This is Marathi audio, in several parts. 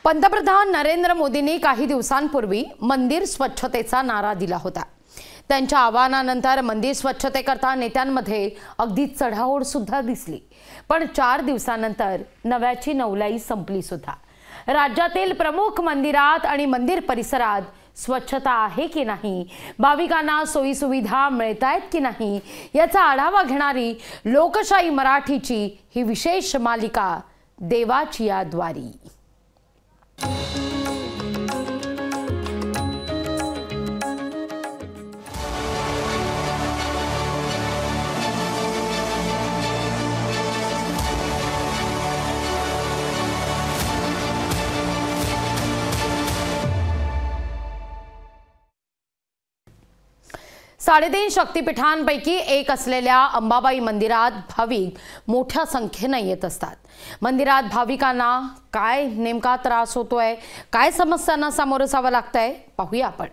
पंतप्रधान नरेंद्र मोदींनी काही दिवसांपूर्वी मंदिर स्वच्छतेचा नारा दिला होता। त्यांच्या आवाहनानंतर मंदिर स्वच्छतेकरता नेत्यांमध्ये अगदी चढाओढ सुद्धा दिसली। पण 4 दिवसांनंतर नव्याची नवलाई संपली सुद्धा। राज्यातील प्रमुख मंदिरात आणि मंदिर परिसरात स्वच्छता आहे की नाही, भाविकांना सोयी सुविधा मिळतायत की नाही याचा आढावा घेणारी लोकशाही मराठीची ही विशेष मालिका देवाची या द्वारी। साडेतीन शक्तिपीठांपैकी एक असलेल्या अंबाबाई मंदिरात भाविक मोठ्या संख्येने येत असतात। मंदिरात भाविकांना काय नेमका त्रास होतोय, काय समस्यांना सामोरं जावं लागतंय पाहूया आपण।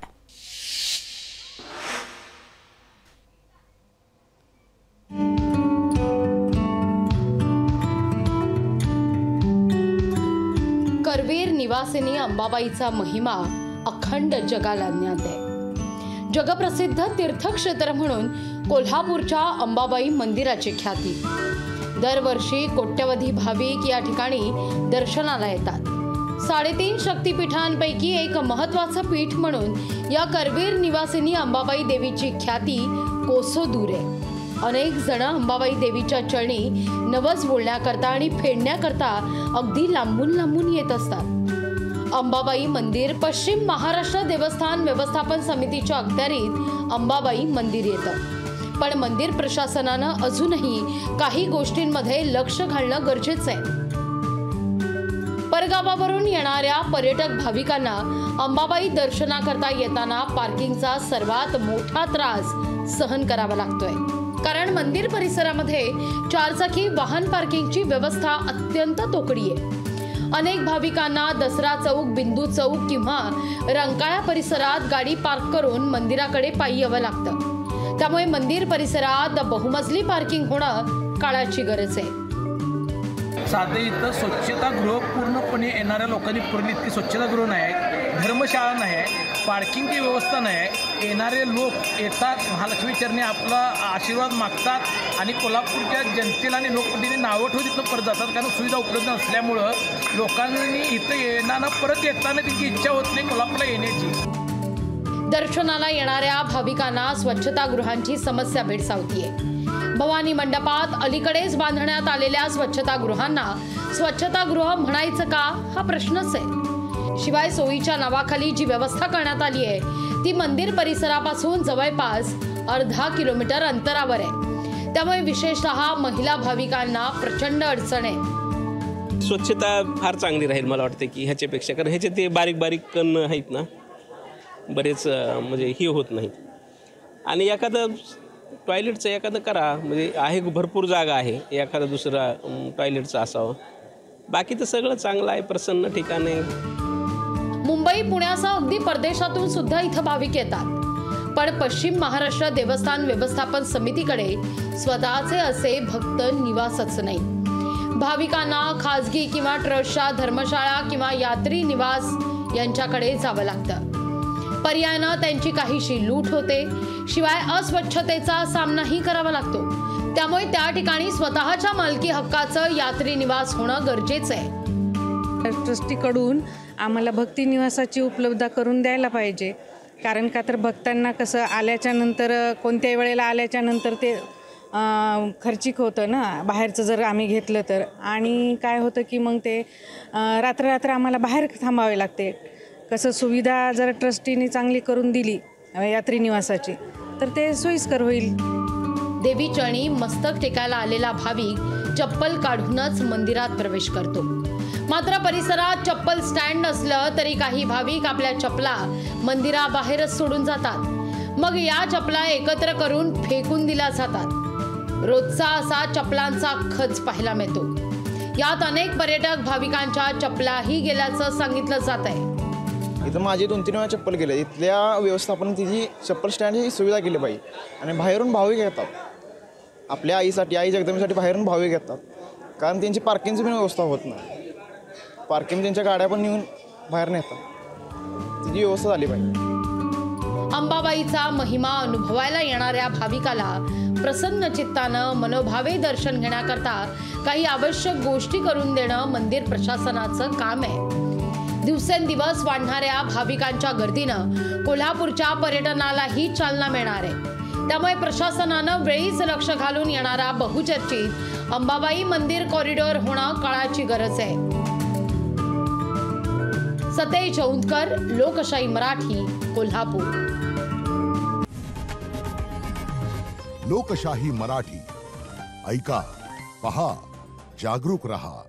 करवीर निवासिनी अंबाबाईचा महिमा अखंड जगाला ज्ञात आहे। जगप्रसिद्ध तीर्थक्षेत्र म्हणून कोल्हापूरच्या अंबाबाई मंदिराची ख्याती। दरवर्षी कोट्यवधी भाविक या ठिकाणी दर्शनाला येतात। 3.5 शक्तिपीठांपैकी एक महत्त्वाचं पीठ म्हणून या करवीर निवासिनी अंबाबाई देवीची ख्याती कोसो दूर आहे। अनेक जण अंबाबाई देवीच्या चरणी नवस बोलण्याकरता आणि फेडण्याकरता अगदी लांबून येत असतात। अंबाबाई मंदिर पश्चिम महाराष्ट्र देवस्थान व्यवस्थापन समितीच्या अखत्यारीत अंबाबाई मंदिर येतं। पण मंदिर प्रशासनानं अजूनही काही गोष्टींमध्ये लक्ष घालणं गरजेचं आहे। परगावावरून येणाऱ्या पर्यटक भाविकांना अंबाबाई दर्शनाकरता येताना पार्किंगचा सर्वात मोठा त्रास सहन करावा लागतोय। कारण मंदिर परिसरामध्ये 4 चाकी वाहन पार्किंगची व्यवस्था अत्यंत तोकडी आहे। अनेक भाविकांना दसरा चौक, बिंदू चौक किंवा रंकाळा परिसरात गाडी पार्क करून मंदिराकडे पायी यावं लागतं। त्यामुळे मंदिर परिसरात बहुमजली पार्किंग होणं काळाची गरज आहे। साधे इथं स्वच्छतागृह पूर्णपणे येणाऱ्या लोकांनी पुरली इतकी स्वच्छतागृह नाही, धर्मशाळा नाही, पार्किंगची व्यवस्था नाही। येणारे लोक येतात, महालक्ष्मी चरणी आपला आशीर्वाद मागतात आणि कोल्हापूरच्या जनतेला आणि लोकप्रतिनिधी नावं ठेवून इथं परत जातात। कारण सुविधा उपलब्ध नसल्यामुळं लोकांनी इथं येताना परत येताना त्यांची इच्छा होत नाही कोल्हापूरला येण्याची। दर्शनाला येणाऱ्या भाविकांना स्वच्छतागृहांची समस्या भेडसावतीये। भवानी मंडपात अलीकडेच बांधण्यात आलेल्या स्वच्छतागृहांना स्वच्छतागृह म्हणायचं का हा प्रश्नच आहे। शिवाय सोयीच्या नावाखाली जी व्यवस्था करण्यात आली आहे ती मंदिर परिसरापासून जवळपास अर्धा किलोमीटर अंतरावर आहे। त्यामुळे विशेषतः महिला भाविकांना प्रचंड अडचण आहे। स्वच्छता फार चांगली राहील मला वाटते की ह्याच्यापेक्षा, कारण ह्याचे ते बारीक कण आहेत ना, बरेच म्हणजे ही होत नाहीत। आणि एखादं टॉयलेटचं एखादं करा, म्हणजे आहे भरपूर जागा आहे, एखादं दुसरा टॉयलेटचं असावं। बाकी तर सगळं चांगलं आहे, प्रसन्न ठिकाण आहे। मुंबई पुण्यासह अगदी परदेशातून सुद्धा इथं भाविक येतात। पण पश्चिम महाराष्ट्र देवस्थान व्यवस्थापन समितीकडे स्वतःचे असे भक्त निवासच नाही। भाविकांना खाजगी किंवा ट्रस्टच्या धर्मशाळा किंवा यात्री निवास यांच्याकडे जावं लागतं। पर्यायानं त्यांची काहीशी लूट होते, शिवाय अस्वच्छतेचा सामनाही करावा लागतो। त्यामुळे त्या ठिकाणी स्वतःच्या मालकी हक्काचं यात्री निवास होणं गरजेचं आहे। ट्रस्टीकडून आम्हाला भक्ती निवासाची उपलब्धता करून द्यायला पाहिजे। कारण का तर भक्तांना कसं आल्याच्या नंतर कोणत्याही वेळेला आल्याच्या नंतर ते खर्चिक होतं ना, बाहेरचं जर आम्ही घेतलं तर। आणि काय होतं की मग ते रात्र आम्हाला बाहेर थांबावे लागते। कसं सुविधा जर ट्रस्टीने चांगली करून दिली यात्री निवासाची तर ते सोयीस्कर होईल। देवी चरणी मस्तक टेकायला आलेला भाविक चप्पल काढूनच मंदिरात प्रवेश करतो। मात्र परिसरात चप्पल स्टँड नसलं तरी काही भाविक आपल्या चपला मंदिराबाहेरच सोडून जातात। मग या चपला एकत्र करून फेकून दिल्या जातात। रोजचा असा चपलांचा खच पाहायला मिळतो। यात अनेक पर्यटक भाविकांच्या चपलाही गेल्याचं सांगितलं जात आहे। इथं माझे 2-3 वेळा चप्पल गेले। इथल्या व्यवस्थापन तिची चप्पल स्टँडची सुविधा केली पाहिजे। आणि बाहेरून भाविक येतात, आपल्या आईसाठी, आई जगदंबेसाठी बाहेरून भाविक येतात, कारण त्यांची पार्किंगची पण व्यवस्था होत नाही। पार्किंग त्यांच्या गाड्या पण नेऊन बाहेर नेतात तिची व्यवस्था झाली पाहिजे. अंबाबाईचा महिमा अनुभवायला येणाऱ्या भाविकाला प्रसन्न चित्तानं मनोभावे दर्शन घेण्याकरता काही आवश्यक गोष्टी करून देणं मंदिर प्रशासनाचं काम आहे. दिवसेंदिवस वाढणाऱ्या भाविकांच्या गर्दीनं कोल्हापूरच्या पर्यटनालाही चालना मिळणार आहे. त्यामुळे प्रशासनानं वेळीच लक्ष घालून येणारा बहुचर्चित अंबाबाई मंदिर कॉरिडॉर होणं काळाची गरज आहे. सतेज औंधकर, लोकशाही मराठी, कोल्हापूर. लोकशाही मराठी ऐका, पहा, जागरूक रहा.